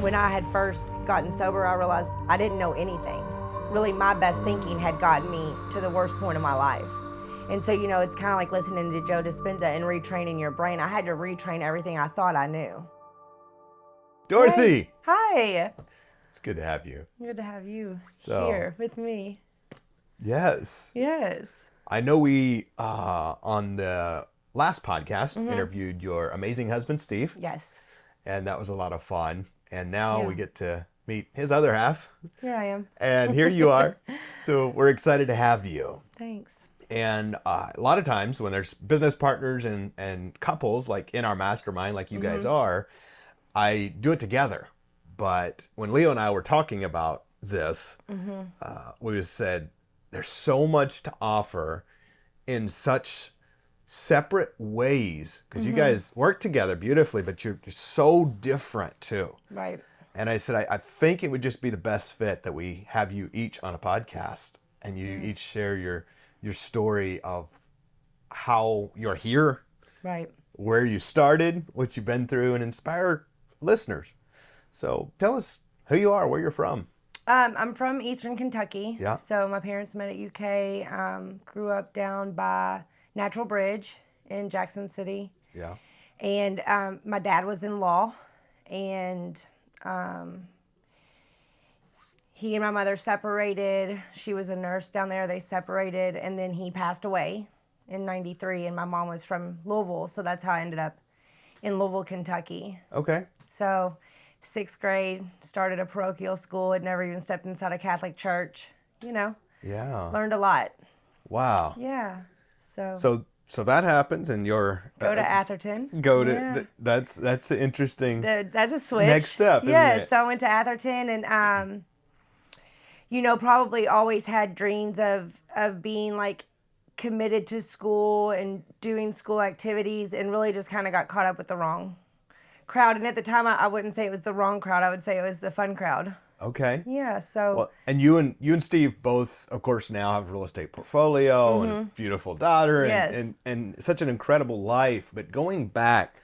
when I had first gotten sober, I realized I didn't know anything. Really, my best thinking had gotten me to the worst point of my life. And so, it's kind of like listening to Joe Dispenza and retraining your brain. I had to retrain everything I thought I knew. Dorthy! Hi. It's good to have you. Good to have you here with me. Yes. Yes. I know we, on the last podcast, interviewed your amazing husband, Steve. Yes. And that was a lot of fun. And now we get to meet his other half. Here I am. And here you are. So we're excited to have you. Thanks. And a lot of times when there's business partners and couples, like in our mastermind, like you guys are, I do it together. But when Leo and I were talking about this, we just said, there's so much to offer in such separate ways, because you guys work together beautifully, but you're so different too. Right. And I said, I think it would just be the best fit that we have you each on a podcast and you each share your story of how you're here, Right. where you started, what you've been through, and inspire listeners. So tell us who you are, where you're from. I'm from Eastern Kentucky. Yeah. So my parents met at UK. Grew up down by Natural Bridge in Jackson City. Yeah. And my dad was in law, and he and my mother separated. She was a nurse down there. They separated, and then he passed away in '93. And my mom was from Louisville, so that's how I ended up in Louisville, Kentucky. Okay. So, 6th grade, started a parochial school. Had never even stepped inside a Catholic church. Yeah. Learned a lot. Wow. Yeah. So that happens, and you're Go to Atherton. That's interesting. That's a switch. Next step, isn't it? So I went to Atherton, and probably always had dreams of being like committed to school and doing school activities, and really just kind of got caught up with the wrong crowd. And at the time, I wouldn't say it was the wrong crowd. I would say it was the fun crowd. Okay. Yeah. So. Well, and you and Steve both, of course, now have a real estate portfolio and a beautiful daughter and such an incredible life. But going back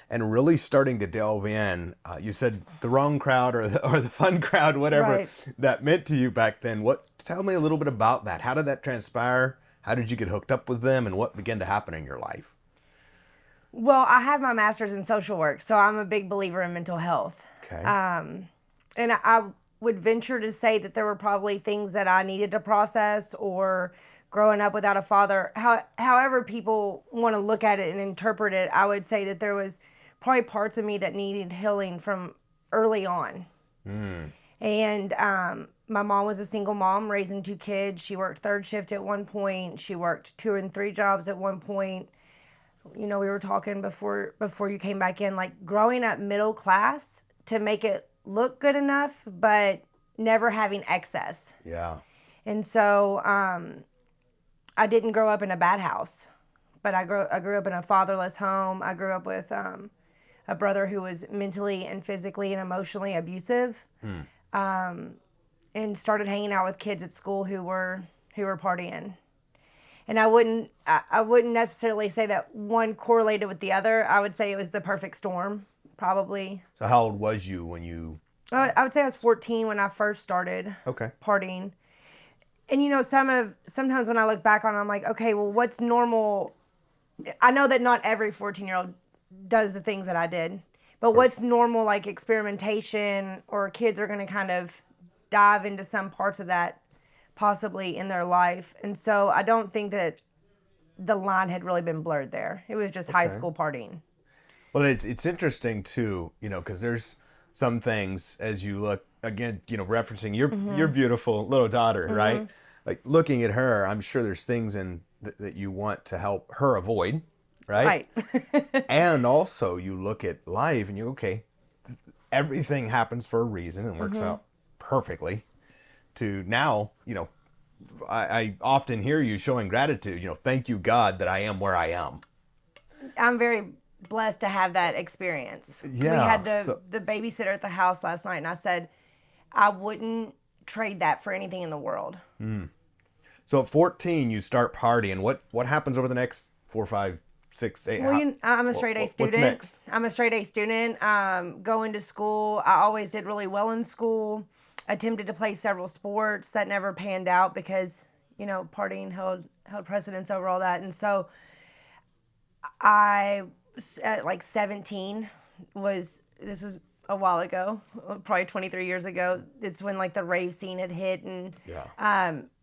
and really starting to delve in, you said the wrong crowd or the fun crowd, whatever that meant to you back then. Tell me a little bit about that. How did that transpire? How did you get hooked up with them, and what began to happen in your life? Well, I have my master's in social work, so I'm a big believer in mental health. Okay. And I would venture to say that there were probably things that I needed to process, or growing up without a father. However people want to look at it and interpret it, I would say that there was probably parts of me that needed healing from early on. And my mom was a single mom raising 2 kids. She worked 3rd shift at one point. She worked 2 and 3 jobs at one point. We were talking before you came back in, like growing up middle class to make it look good enough, but never having excess. Yeah. And so I didn't grow up in a bad house, but I grew up in a fatherless home. I grew up with a brother who was mentally and physically and emotionally abusive, and started hanging out with kids at school who were partying. And I wouldn't necessarily say that one correlated with the other. I would say it was the perfect storm, probably. So how old was you when you... I would say I was 14 when I first started partying. And sometimes when I look back on it, I'm like, okay, well, what's normal? I know that not every 14-year-old does the things that I did, but what's normal, like experimentation, or kids are going to kind of dive into some parts of that possibly in their life. And so I don't think that the line had really been blurred there. It was just high school partying. Well, it's interesting too, because there's some things as you look, again, referencing your beautiful little daughter, right? Like looking at her, I'm sure there's things that you want to help her avoid, right? And also you look at life and everything happens for a reason and works out perfectly. To now, I often hear you showing gratitude, thank you, God, that I am where I am. I'm very blessed to have that experience. Yeah. We had the babysitter at the house last night, and I said, I wouldn't trade that for anything in the world. So at 14, you start partying. What happens over the next 4, 5, 6, 8? Well, I'm a straight A student. What's next? I'm a straight A student. Going to school, I always did really well in school. Attempted to play several sports that never panned out because, partying held precedence over all that. And so I, at like 17, this was a while ago, probably 23 years ago. It's when like the rave scene had hit and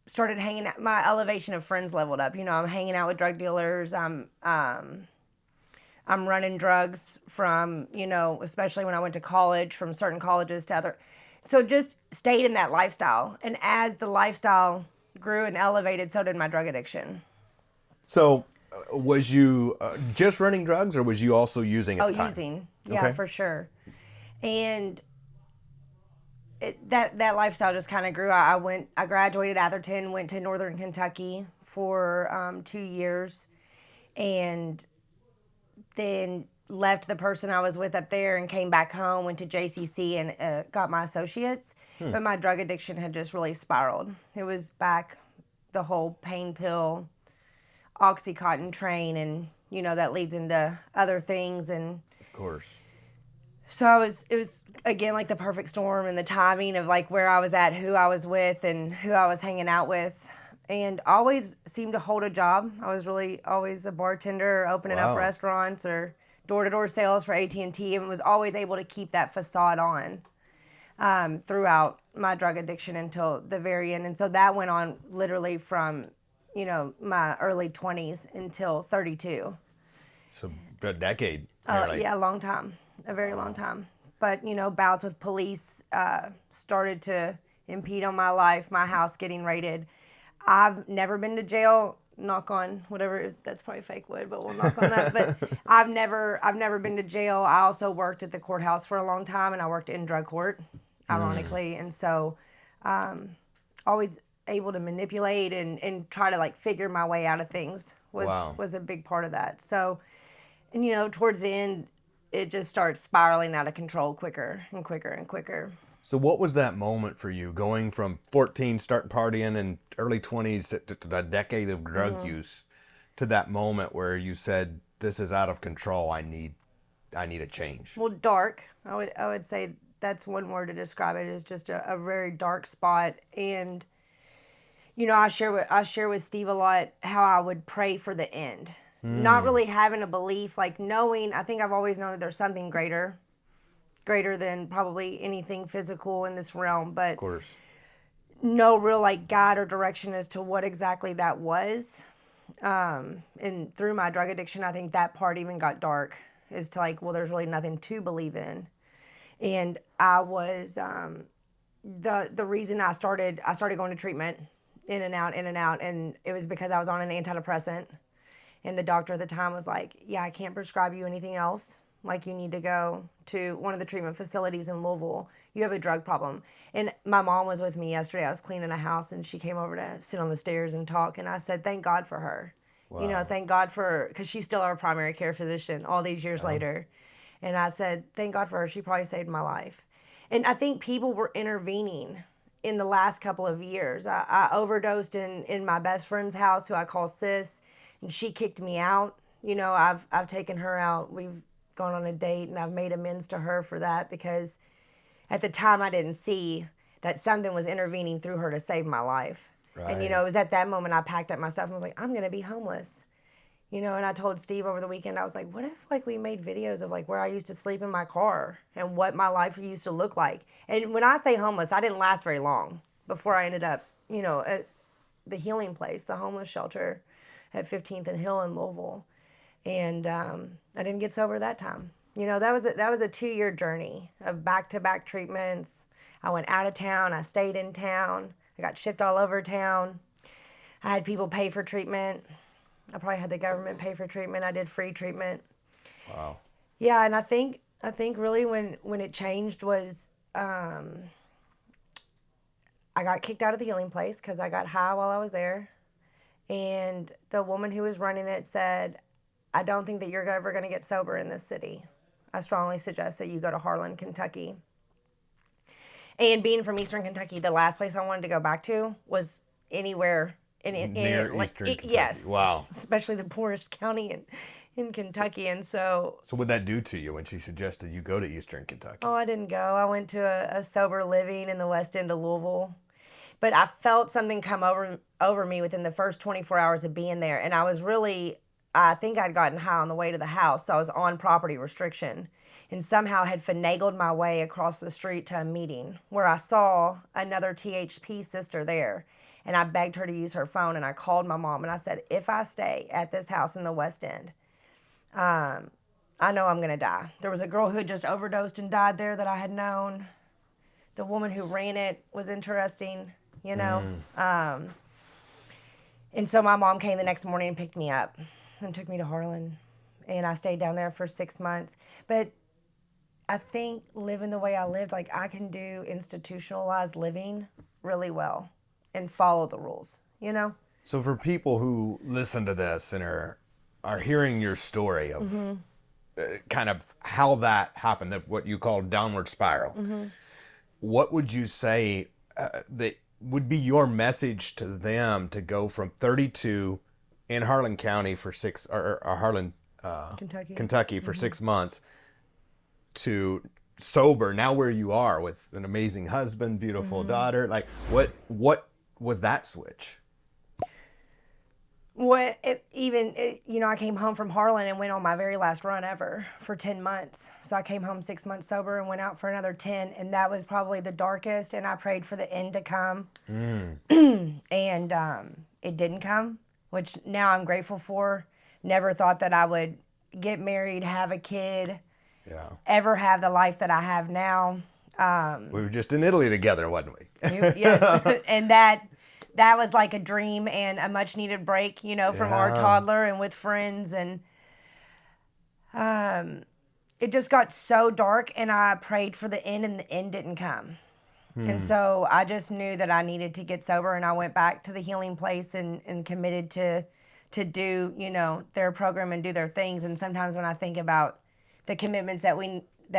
started hanging out. My elevation of friends leveled up. I'm hanging out with drug dealers. I'm running drugs from, especially when I went to college, from certain colleges to other. So just stayed in that lifestyle. And as the lifestyle grew and elevated, so did my drug addiction. So was you just running drugs, or was you also using at the time? Using. Yeah, for sure. And that lifestyle just kind of grew. I graduated Atherton, went to Northern Kentucky for 2 years, and then left the person I was with up there and came back home, went to JCC and got my associates. But my drug addiction had just really spiraled. It was back the whole pain pill, Oxycontin train, and that leads into other things. And of course. So it was again like the perfect storm, and the timing of like where I was at, who I was with, and who I was hanging out with, and always seemed to hold a job. I was really always a bartender, opening up restaurants or door-to-door sales for AT&T, and was always able to keep that facade on throughout my drug addiction until the very end. And so that went on literally from my early 20s until 32. So a decade. Yeah, a long time. A very long time. But, bouts with police started to impede on my life, my house getting raided. I've never been to jail, knock on whatever, that's probably fake wood, but we'll knock on that. But I've never been to jail. I also worked at the courthouse for a long time, and I worked in drug court, ironically. And so always able to manipulate and try to like figure my way out of things was a big part of that. So, and towards the end, it just starts spiraling out of control quicker and quicker and quicker. So what was that moment for you, going from 14, starting partying, and early 20s to that decade of drug use, to that moment where you said, this is out of control, I need a change? Well, dark. I would say that's one word to describe it, is just a very dark spot. And, I share with Steve a lot how I would pray for the end. Not really having a belief, like knowing, I think I've always known that there's something greater than probably anything physical in this realm, but of course, no real like guide or direction as to what exactly that was. And through my drug addiction, I think that part even got dark, is to like, well, there's really nothing to believe in. And I was, the reason I started going to treatment, in and out, and it was because I was on an antidepressant. And the doctor at the time was like, yeah, I can't prescribe you anything else. Like, you need to go to one of the treatment facilities in Louisville. You have a drug problem. And my mom was with me yesterday. I was cleaning a house, and she came over to sit on the stairs and talk. And I said, thank God for her. Wow. Thank God for, because she's still our primary care physician all these years later. And I said, thank God for her. She probably saved my life. And I think people were intervening in the last couple of years. I overdosed in my best friend's house, who I call Sis, and she kicked me out. I've taken her out. We've gone on a date, and I've made amends to her for that, because at the time I didn't see that something was intervening through her to save my life. Right. And, it was at that moment I packed up my stuff and was like, I'm going to be homeless. And I told Steve over the weekend, I was like, what if like we made videos of like where I used to sleep in my car and what my life used to look like? And when I say homeless, I didn't last very long before I ended up, at the healing place, the homeless shelter at 15th and Hill in Louisville. And I didn't get sober that time. That was a 2-year journey of back-to-back treatments. I went out of town. I stayed in town. I got shipped all over town. I had people pay for treatment. I probably had the government pay for treatment. I did free treatment. Wow. Yeah, and I think really when it changed was I got kicked out of the healing place because I got high while I was there. And the woman who was running it said, I don't think that you're ever going to get sober in this city. I strongly suggest that you go to Harlan, Kentucky. And being from Eastern Kentucky, the last place I wanted to go back to was anywhere near Eastern Kentucky. Yes. Wow. Especially the poorest county in Kentucky. And so, So what'd that do to you when she suggested you go to Eastern Kentucky? oh, I didn't go. I went to a sober living in the west end of Louisville. But I felt something come over me within the first 24 hours of being there. And I was really, I think I'd gotten high on the way to the house. So I was on property restriction and somehow had finagled my way across the street to a meeting where I saw another THP sister there. And I begged her to use her phone, and I called my mom and I said, if I stay at this house in the West End, I know I'm going to die. There was a girl who had just overdosed and died there that I had known. The woman who ran it was interesting, you know. And so my mom came the next morning and picked me up and took me to Harlan. And I stayed down there for 6 months. But I think living the way I lived, like I can do institutionalized living really well and follow the rules, you know? So for people who listen to this and are hearing your story of kind of how that happened, that what you call downward spiral, what would you say that would be your message to them to go from 32 in Harlan County for Harlan, Kentucky for 6 months to sober, now where you are with an amazing husband, beautiful daughter? Like what was that switch? I came home from Harlan and went on my very last run ever for 10 months. So I came home 6 months sober and went out for another 10. And that was probably the darkest. And I prayed for the end to come. And it didn't come, which now I'm grateful for. Never thought that I would get married, have a kid, ever have the life that I have now. We were just in Italy together, wasn't we? Yes. And that was like a dream and a much needed break, you know, from our toddler and with friends. And it just got so dark, and I prayed for the end, and the end didn't come. And so I just knew that I needed to get sober, and I went back to the healing place and committed to do, you know, their program and do their things. And sometimes when I think about the commitments that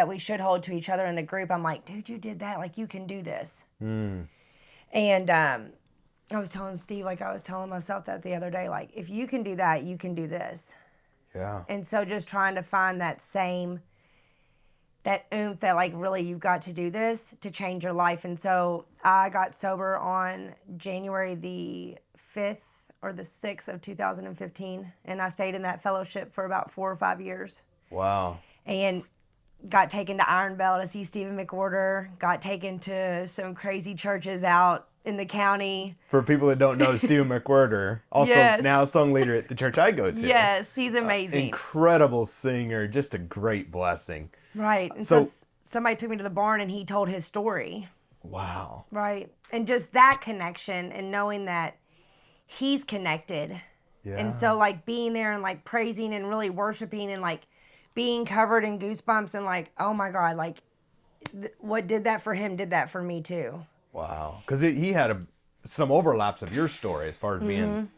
we should hold to each other in the group, I'm like, dude, you did that. Like, you can do this. And I was telling Steve, like I was telling myself that the other day, like, if you can do that, you can do this. Yeah. And so just trying to find that oomph that, like, really you've got to do this to change your life. And so I got sober on January the 5th or the 6th of 2015. And I stayed in that fellowship for about 4 or 5 years. Wow. And got taken to Iron Bell to see Stephen McWhorter, got taken to some crazy churches out in the county. For people that don't know, Stephen McWhorter, also now song leader at the church I go to. Yes, he's amazing. Incredible singer, just a great blessing. Right. And so somebody took me to the barn and he told his story. Wow. Right. And just that connection and knowing that he's connected. Yeah. And so, like, being there and, like, praising and really worshiping and, like, being covered in goosebumps and, like, oh my God, like, what did that for him did that for me too. Wow. Because he had some overlaps of your story as far as being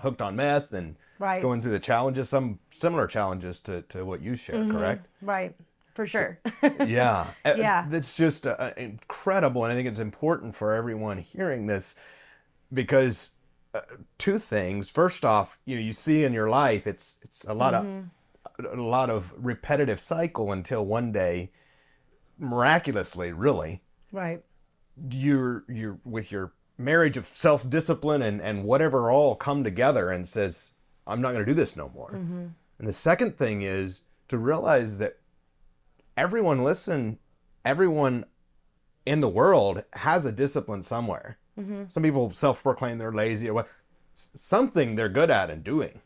hooked on meth and going through the challenges, some similar challenges to what you shared, correct? Right. For sure. Yeah. Yeah. That's just incredible. And I think it's important for everyone hearing this because two things. First off, you see in your life, it's a lot of repetitive cycle until one day, miraculously, really, right, you're with your marriage of self-discipline and whatever all come together and says, I'm not going to do this no more. And the second thing is to realize that everyone in the world has a discipline somewhere. Some people self-proclaim they're lazy or what. Something they're good at and doing.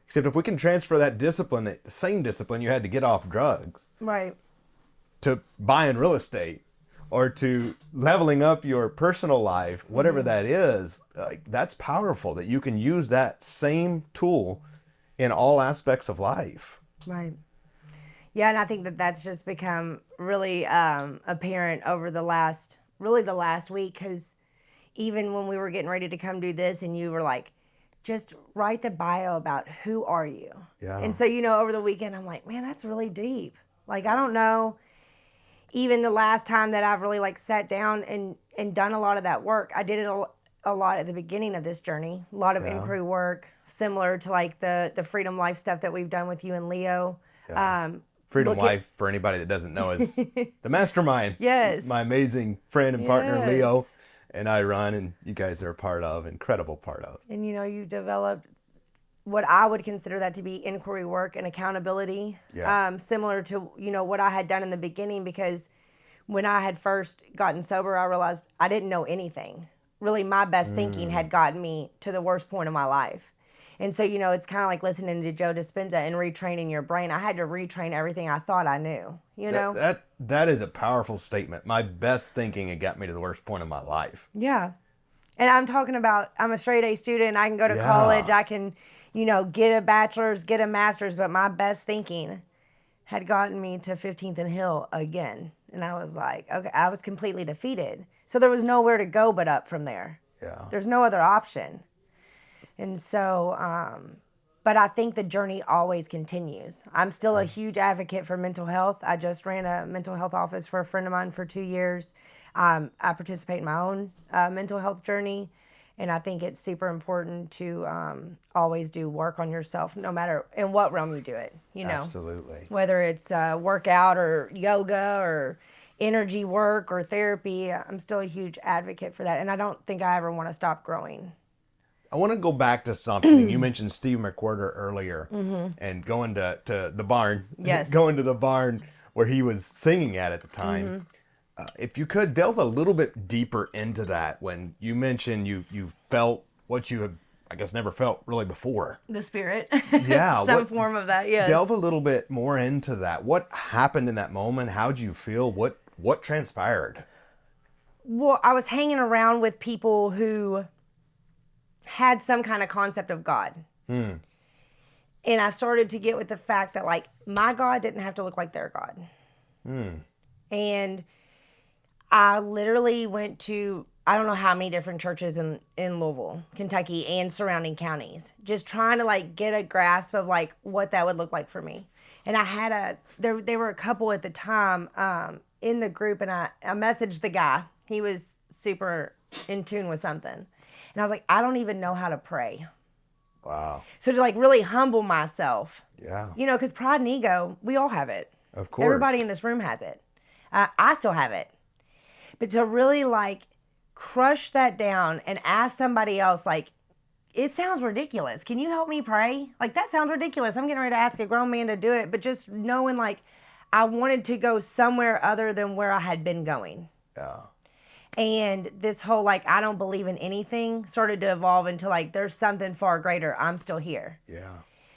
Except if we can transfer that discipline, the same discipline you had to get off drugs, right, to buying real estate or to leveling up your personal life, whatever that is, like, that's powerful that you can use that same tool in all aspects of life. Right. Yeah, and I think that that's just become really apparent over the last week, because even when we were getting ready to come do this and you were like, just write the bio about who are you. Yeah. And so, over the weekend, I'm like, man, that's really deep. Like, I don't know, even the last time that I've really, like, sat down and done a lot of that work. I did it a lot at the beginning of this journey, a lot of inquiry work, similar to like the Freedom Life stuff that we've done with you and Leo. Yeah. Freedom Life, for anybody that doesn't know, is the mastermind. Yes. My amazing friend and partner, Leo, Yes. and I run, and you guys are a part of, incredible part of. And you developed what I would consider that to be inquiry work and accountability, Yeah. similar to what I had done in the beginning. Because when I had first gotten sober, I realized I didn't know anything. Really, my best thinking had gotten me to the worst point of my life. And so, it's kind of like listening to Joe Dispenza and retraining your brain. I had to retrain everything I thought I knew, That is a powerful statement. My best thinking had got me to the worst point of my life. Yeah. And I'm talking about, I'm a straight A student. I can go to Yeah. college. I can, get a bachelor's, get a master's. But my best thinking had gotten me to 15th and Hill again. And I was like, okay, I was completely defeated. So there was nowhere to go but up from there. Yeah. There's no other option. And so, but I think the journey always continues. I'm still a huge advocate for mental health. I just ran a mental health office for a friend of mine for 2 years. I participate in my own mental health journey. And I think it's super important to always do work on yourself, no matter in what realm you do it, Absolutely. Whether it's workout or yoga or energy work or therapy, I'm still a huge advocate for that. And I don't think I ever want to stop growing. I want to go back to something. You mentioned Steve McWhorter earlier and going to the barn. Yes. Going to the barn where he was singing at the time. If you could delve a little bit deeper into that, when you mentioned you felt what you had, I guess, never felt really before. The spirit. Yeah. Some form of that, yes. Delve a little bit more into that. What happened in that moment? How'd you feel? What transpired? Well, I was hanging around with people who had some kind of concept of God. And I started to get with the fact that, like, my God didn't have to look like their God. And I literally went to, I don't know how many different churches in Louisville, Kentucky, and surrounding counties, just trying to, like, get a grasp of, like, what that would look like for me. And I had there were a couple at the time in the group, and I messaged the guy. He was super in tune with something. And I was like, I don't even know how to pray. Wow. So to, like, really humble myself. Yeah. Because pride and ego, we all have it. Of course. Everybody in this room has it. I still have it. But to really, like, crush that down and ask somebody else, like, it sounds ridiculous. Can you help me pray? Like, that sounds ridiculous. I'm getting ready to ask a grown man to do it. But just knowing, like, I wanted to go somewhere other than where I had been going. Yeah. And this whole, like, I don't believe in anything started to evolve into, like, there's something far greater. I'm still here. Yeah.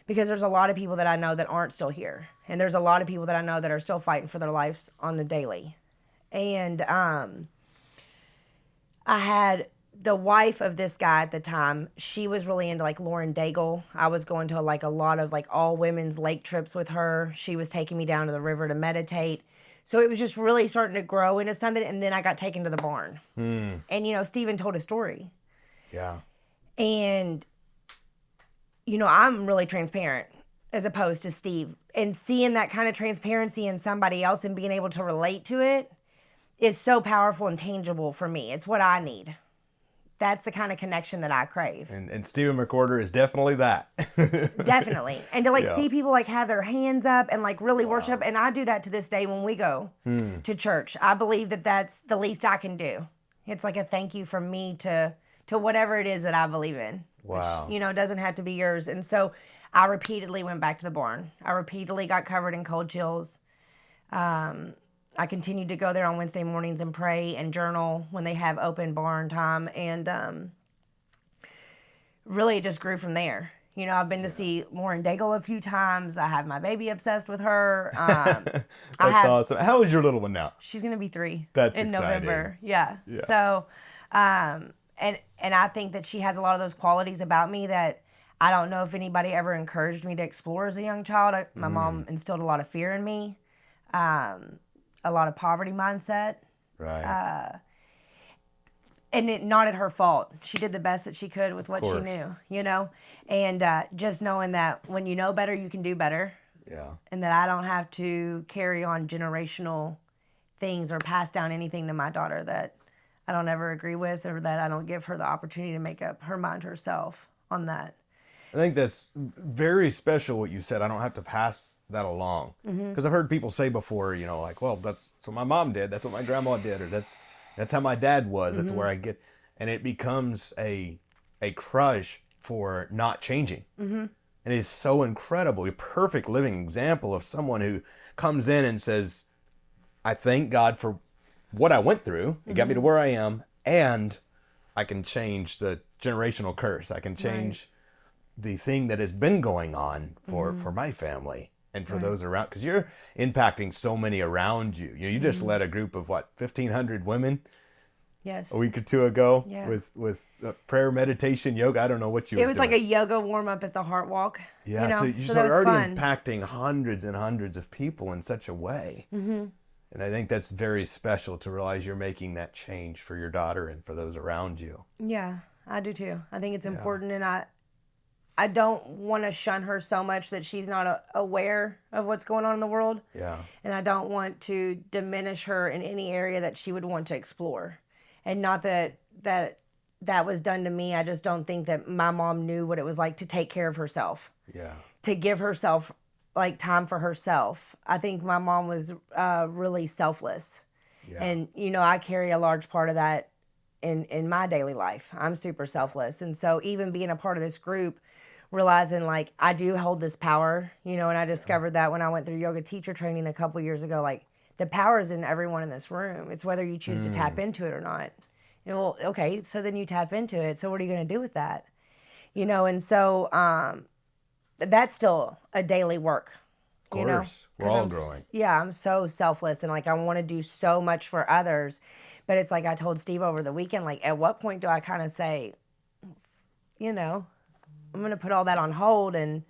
Because there's a lot of people that I know that aren't still here. And there's a lot of people that I know that are still fighting for their lives on the daily. And I had the wife of this guy at the time. She was really into, like, Lauren Daigle. I was going to, like, a lot of, like, all women's lake trips with her. She was taking me down to the river to meditate. So it was just really starting to grow into something. And then I got taken to the barn. And, Stephen told a story. Yeah. And, I'm really transparent as opposed to Steve. And seeing that kind of transparency in somebody else and being able to relate to it is so powerful and tangible for me. It's what I need. That's the kind of connection that I crave. And Stephen McWhorter is definitely that. Definitely. And to, like, Yeah. see people, like, have their hands up and, like, really worship. And I do that to this day when we go to church. I believe that that's the least I can do. It's like a thank you from me to whatever it is that I believe in. Wow. Which, doesn't have to be yours. And so I repeatedly went back to the barn. I repeatedly got covered in cold chills. I continued to go there on Wednesday mornings and pray and journal when they have open barn time. And really it just grew from there. I've been to see Lauren Daigle a few times. I have my baby obsessed with her. That's awesome. How old is your little one now? She's going to be 3 That's in exciting. November. Yeah. So, and I think that she has a lot of those qualities about me that I don't know if anybody ever encouraged me to explore as a young child. My mom instilled a lot of fear in me. A lot of poverty mindset. Right. And not at her fault. She did the best that she could with what she course. knew, And just knowing that when you know better, you can do better. Yeah. And that I don't have to carry on generational things or pass down anything to my daughter that I don't ever agree with, or that I don't give her the opportunity to make up her mind herself on that. I think that's very special what you said. I don't have to pass that along. Because I've heard people say before, like, well, that's what my mom did. That's what my grandma did. Or that's how my dad was. That's where I get. And it becomes a crush for not changing. And it's so incredible. A perfect living example of someone who comes in and says, I thank God for what I went through. It got me to where I am. And I can change the generational curse. I can change the thing that has been going on for my family and for those around. Because you're impacting so many around you. You just led a group of, 1,500 women? Yes. A week or two ago, Yeah. with prayer, meditation, yoga. I don't know what you It was doing. like a yoga warm up at the Heart Walk. Yeah, so you're that was already fun. impacting hundreds and hundreds of people in such a way. And I think that's very special to realize you're making that change for your daughter and for those around you. Yeah, I do too. I think it's important, and I don't want to shun her so much that she's not aware of what's going on in the world. Yeah. And I don't want to diminish her in any area that she would want to explore. And not that was done to me. I just don't think that my mom knew what it was like to take care of herself. Yeah. To give herself time for herself. I think my mom was really selfless. Yeah. And I carry a large part of that in my daily life. I'm super selfless. And so even being a part of this group, realizing I do hold this power, and I discovered that when I went through yoga teacher training a couple years ago, the power is in everyone in this room. It's whether you choose to tap into it or not. Well, okay, so then you tap into it. So what are you going to do with that? And so that's still a daily work. Of course. We're all growing. Yeah, I'm so selfless and I want to do so much for others. But it's I told Steve over the weekend, at what point do I kind of say, I'm going to put all that on hold and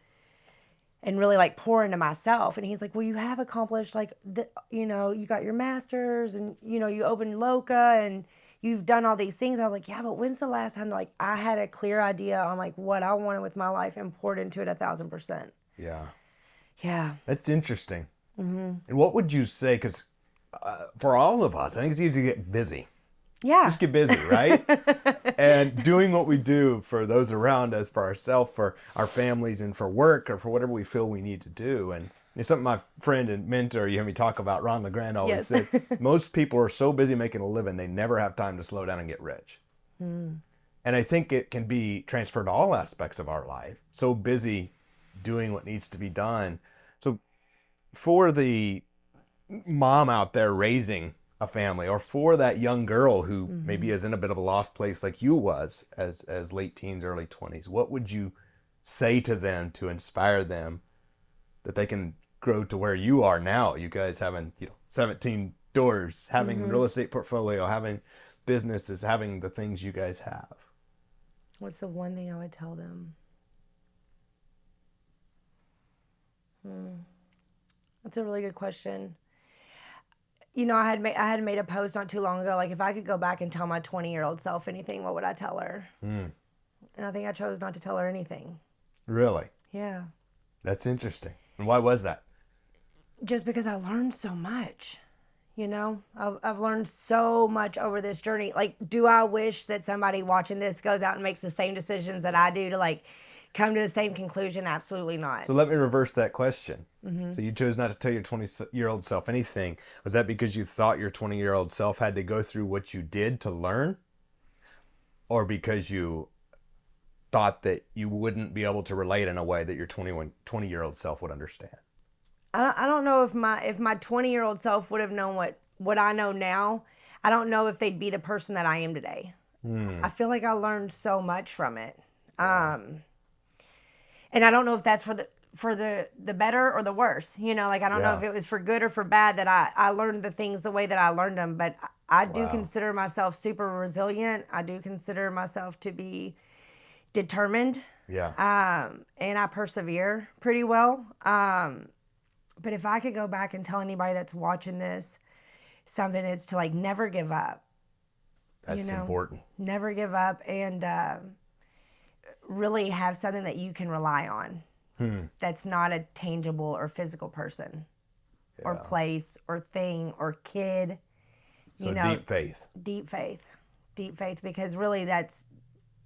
really pour into myself. And he's like, well, you have accomplished you got your master's and, you opened Loca and you've done all these things. I was like, yeah, but when's the last time I had a clear idea on what I wanted with my life and poured into it 1,000%. Yeah. Yeah. That's interesting. And what would you say, because for all of us, I think it's easy to get busy. Yeah. Just get busy, right? And doing what we do for those around us, for ourselves, for our families, and for work, or for whatever we feel we need to do. And it's something my friend and mentor, you hear me talk about, Ron LeGrand, always said, most people are so busy making a living, they never have time to slow down and get rich. And I think it can be transferred to all aspects of our life. So busy doing what needs to be done. So for the mom out there raising a family, or for that young girl who maybe is in a bit of a lost place like you was as late teens, early 20s, what would you say to them to inspire them that they can grow to where you are now? You guys having 17 doors, having a real estate portfolio, having businesses, having the things you guys have. What's the one thing I would tell them? That's a really good question. I had made a post not too long ago, if I could go back and tell my 20-year-old self anything, what would I tell her? And I think I chose not to tell her anything. Really? Yeah. That's interesting. And why was that? Just because I learned so much. I've learned so much over this journey. Do I wish that somebody watching this goes out and makes the same decisions that I do to come to the same conclusion? Absolutely not. So let me reverse that question. So you chose not to tell your 20-year-old self anything. Was that because you thought your 20-year-old self had to go through what you did to learn? Or because you thought that you wouldn't be able to relate in a way that your 20-year-old self would understand? I don't know if my 20-year-old self would have known what I know now. I don't know if they'd be the person that I am today. I feel like I learned so much from it. And I don't know if that's for the better or the worse. I don't know if it was for good or for bad that I learned the things the way that I learned them. But I do consider myself super resilient. I do consider myself to be determined. Yeah. And I persevere pretty well. But if I could go back and tell anybody that's watching this something, it's to never give up. That's important. Never give up and really have something that you can rely on. That's not a tangible or physical person or place or thing or kid. So deep faith. Deep faith, because really that's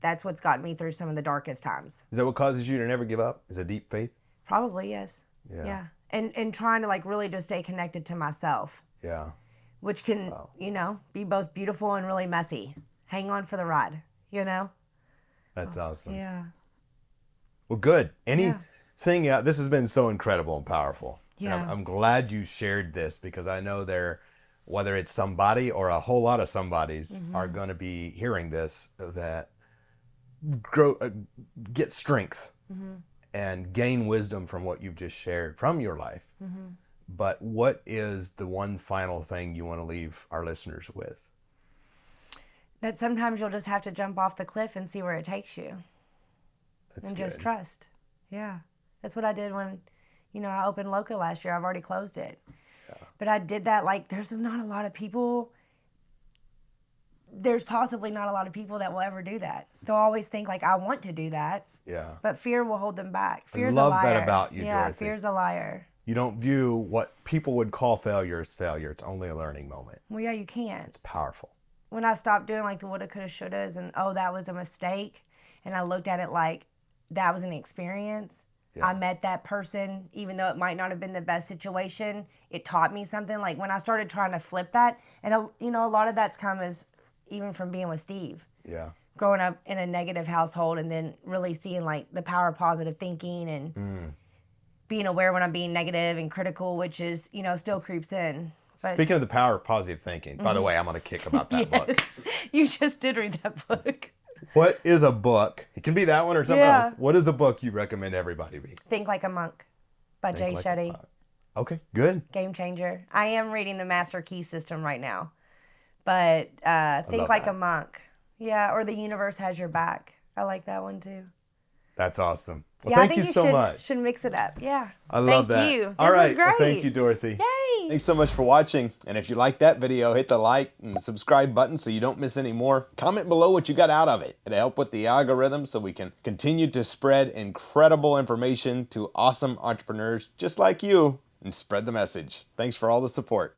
that's what's gotten me through some of the darkest times. Is that what causes you to never give up? Is a deep faith? Probably, yes. Yeah. And trying to like really just stay connected to myself. Yeah. Which can, be both beautiful and really messy. Hang on for the ride, That's awesome. Yeah. Well, good. Anything, this has been so incredible and powerful. Yeah. And I'm glad you shared this, because I know whether it's somebody or a whole lot of somebodies are going to be hearing this, that get strength and gain wisdom from what you've just shared from your life. But what is the one final thing you want to leave our listeners with? That sometimes you'll just have to jump off the cliff and see where it takes you. That's and good. Just trust. Yeah. That's what I did when, I opened Loca last year. I've already closed it. Yeah. But I did that, like, there's not a lot of people, there's possibly not a lot of people that will ever do that. They'll always think, like, I want to do that. Yeah. But fear will hold them back. Fear's I love a liar. that about you, yeah, Dorothy. Fear's a liar. You don't view what people would call failure as failure. It's only a learning moment. Well, yeah, you can't. It's powerful. When I stopped doing like the woulda, coulda, shouldas and, that was a mistake, and I looked at it like that was an experience. Yeah. I met that person, even though it might not have been the best situation, it taught me something. Like when I started trying to flip that, and a lot of that's come even from being with Steve. Yeah. Growing up in a negative household and then really seeing like the power of positive thinking and being aware when I'm being negative and critical, which is, still creeps in. But, speaking of the power of positive thinking, by the way, I'm on a kick about that book. You just did read that book. What is a book? It can be that one or something else. What is a book you recommend everybody read? Think Like a Monk by Jay Shetty. Okay, good. Game changer. I am reading the Master Key System right now. But Think Like a Monk. Yeah, or The Universe Has Your Back. I like that one too. That's awesome. Well, thank you so much. Should mix it up. Yeah. I love that. Thank you. All right. Was great. Well, thank you, Dorothy. Yay. Thanks so much for watching. And if you like that video, hit the like and subscribe button so you don't miss any more. Comment below what you got out of it. It'll help with the algorithm so we can continue to spread incredible information to awesome entrepreneurs just like you and spread the message. Thanks for all the support.